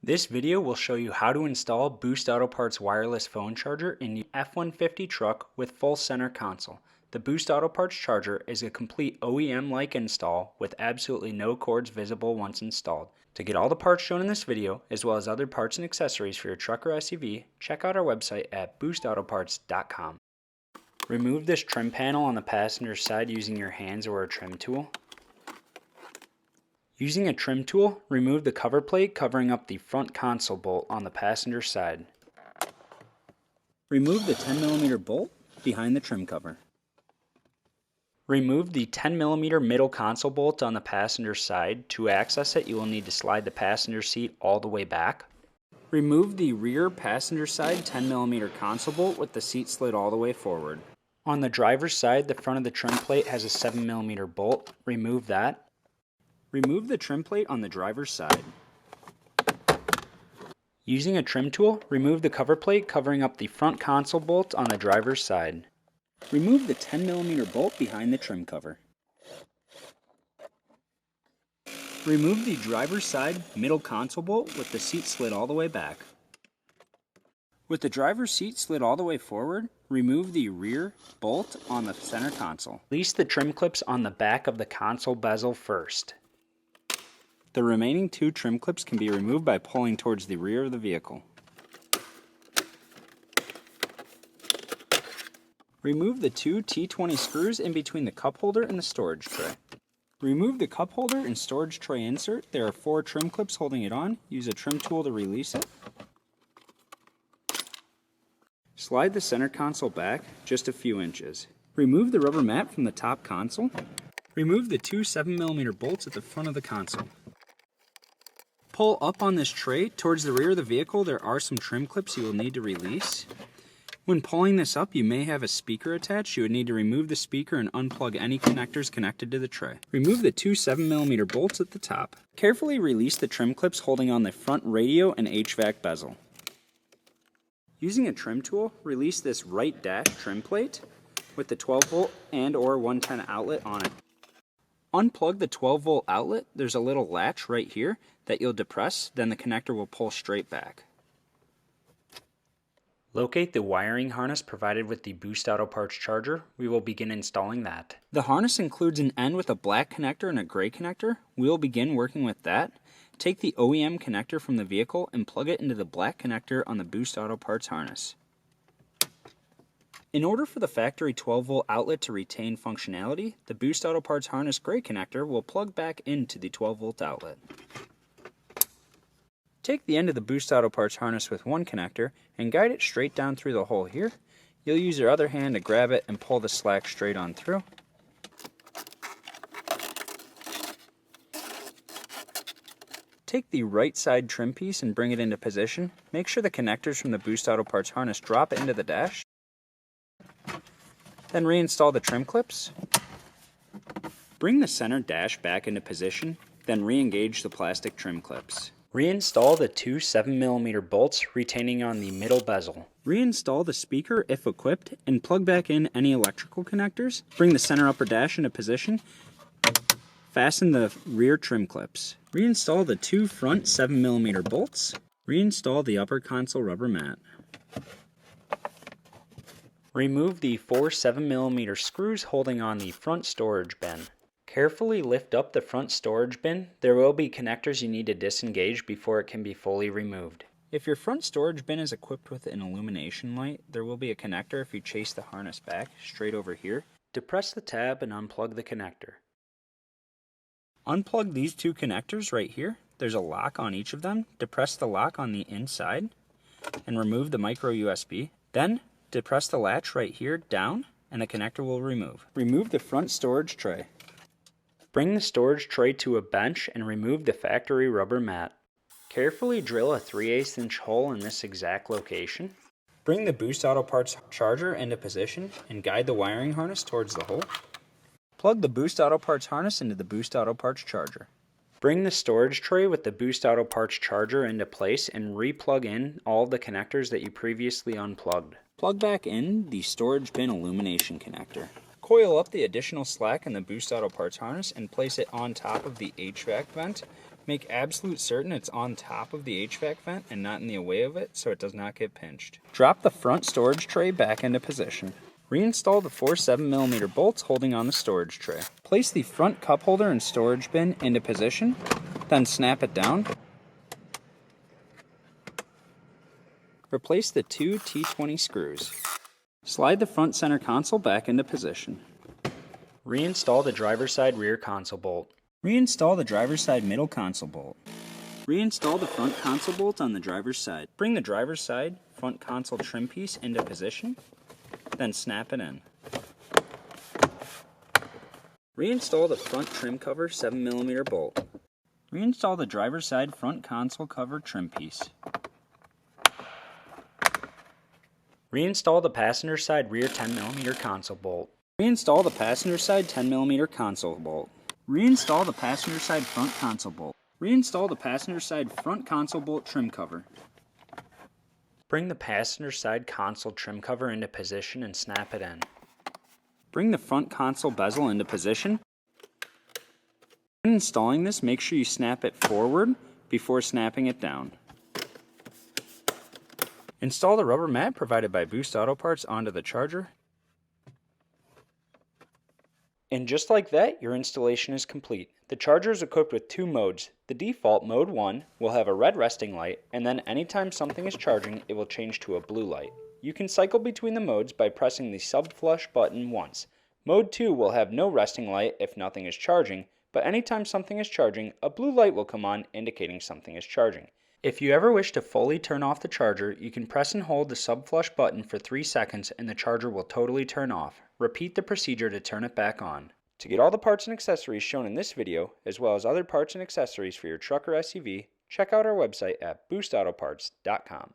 This video will show you how to install Boost Auto Parts wireless phone charger in the F-150 truck with full center console. The Boost Auto Parts charger is a complete OEM-like install with absolutely no cords visible once installed. To get all the parts shown in this video, as well as other parts and accessories for your truck or SUV, check out our website at boostautoparts.com. Remove this trim panel on the passenger side using your hands or a trim tool. Using a trim tool, remove the cover plate covering up the front console bolt on the passenger side. Remove the 10mm bolt behind the trim cover. Remove the 10mm middle console bolt on the passenger side. To access it, you will need to slide the passenger seat all the way back. Remove the rear passenger side 10mm console bolt with the seat slid all the way forward. On the driver's side, the front of the trim plate has a 7mm bolt. Remove that. Remove the trim plate on the driver's side. Using a trim tool, remove the cover plate covering up the front console bolt on the driver's side. Remove the 10mm bolt behind the trim cover. Remove the driver's side middle console bolt with the seat slid all the way back. With the driver's seat slid all the way forward, remove the rear bolt on the center console. Release the trim clips on the back of the console bezel first. The remaining two trim clips can be removed by pulling towards the rear of the vehicle. Remove the two T20 screws in between the cup holder and the storage tray. Remove the cup holder and storage tray insert. There are 4 trim clips holding it on. Use a trim tool to release it. Slide the center console back just a few inches. Remove the rubber mat from the top console. Remove the two 7mm bolts at the front of the console. Pull up on this tray towards the rear of the vehicle. There are some trim clips you will need to release. When pulling this up, you may have a speaker attached. You would need to remove the speaker and unplug any connectors connected to the tray. Remove the two 7mm bolts at the top. Carefully release the trim clips holding on the front radio and HVAC bezel. Using a trim tool, release this right dash trim plate with the 12-volt and or 110 outlet on it. Unplug the 12-volt outlet. There's a little latch right here that you'll depress, then the connector will pull straight back. Locate the wiring harness provided with the Boost Auto Parts charger. We will begin installing that. The harness includes an end with a black connector and a gray connector. We will begin working with that. Take the OEM connector from the vehicle and plug it into the black connector on the Boost Auto Parts harness. In order for the factory 12-volt outlet to retain functionality, the Boost Auto Parts harness gray connector will plug back into the 12-volt outlet. Take the end of the Boost Auto Parts harness with one connector and guide it straight down through the hole here. You'll use your other hand to grab it and pull the slack straight on through. Take the right side trim piece and bring it into position. Make sure the connectors from the Boost Auto Parts harness drop into the dash. Then reinstall the trim clips. Bring the center dash back into position, then re-engage the plastic trim clips. Reinstall the two 7mm bolts retaining on the middle bezel. Reinstall the speaker if equipped and plug back in any electrical connectors. Bring the center upper dash into position. Fasten the rear trim clips. Reinstall the two front 7mm bolts. Reinstall the upper console rubber mat. Remove the 4 7mm screws holding on the front storage bin. Carefully lift up the front storage bin. There will be connectors you need to disengage before it can be fully removed. If your front storage bin is equipped with an illumination light, there will be a connector if you chase the harness back, straight over here. Depress the tab and unplug the connector. Unplug these two connectors right here. There's a lock on each of them. Depress the lock on the inside and remove the micro USB. Then depress the latch right here down and the connector will remove. Remove the front storage tray. Bring the storage tray to a bench and remove the factory rubber mat. Carefully drill a 3/8 inch hole in this exact location. Bring the Boost Auto Parts charger into position and guide the wiring harness towards the hole. Plug the Boost Auto Parts harness into the Boost Auto Parts charger. Bring the storage tray with the Boost Auto Parts charger into place and re-plug in all the connectors that you previously unplugged. Plug back in the storage bin illumination connector. Coil up the additional slack in the Boost Auto Parts harness and place it on top of the HVAC vent Make absolute certain it's on top of the HVAC vent and not in the way of it so it does not get pinched. Drop the front storage tray back into position. Reinstall the 4 7mm bolts holding on the storage tray. Place the front cup holder and storage bin into position, then snap it down. Replace the 2 T20 screws. Slide the front center console back into position. Reinstall the driver's side rear console bolt. Reinstall the driver's side middle console bolt. Reinstall the front console bolt on the driver's side. Bring the driver's side front console trim piece into position, then snap it in. Reinstall the front trim cover 7mm bolt. Reinstall the driver's side front console cover trim piece. Reinstall the passenger side rear 10mm console bolt. Reinstall the passenger side 10mm console bolt. Reinstall the passenger side front console bolt. Reinstall the passenger side front console bolt trim cover. Bring the passenger side console trim cover into position and snap it in. Bring the front console bezel into position. When installing this, make sure you snap it forward before snapping it down. Install the rubber mat provided by Boost Auto Parts onto the charger. And just like that, your installation is complete. The charger is equipped with 2 modes. The default mode 1 will have a red resting light, and then anytime something is charging, it will change to a blue light. You can cycle between the modes by pressing the sub-flush button once. Mode 2 will have no resting light if nothing is charging, but anytime something is charging, a blue light will come on indicating something is charging. If you ever wish to fully turn off the charger, you can press and hold the sub-flush button for 3 seconds and the charger will totally turn off. Repeat the procedure to turn it back on. To get all the parts and accessories shown in this video, as well as other parts and accessories for your truck or SUV, check out our website at boostautoparts.com.